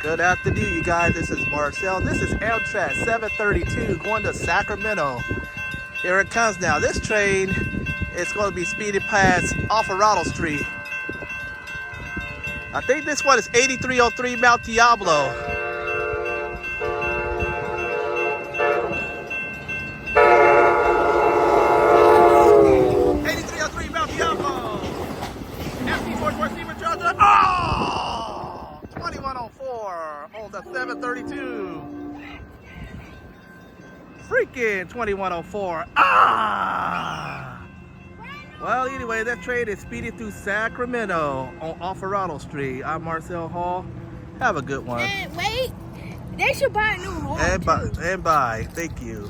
Good afternoon, you guys. This is Marcel. This is Amtrak 732 going to Sacramento. Here it comes now. This train is going to be speeding past Alvarado Street. I think this one is 8303 Mount Diablo. Oh! 2104 on the 732. Freaking 2104. Ah! Well, anyway, that train is speeding through Sacramento on Alvarado Street. I'm Marcel Hall. Have a good one. And wait, they should buy a new horn. And bye. Thank you.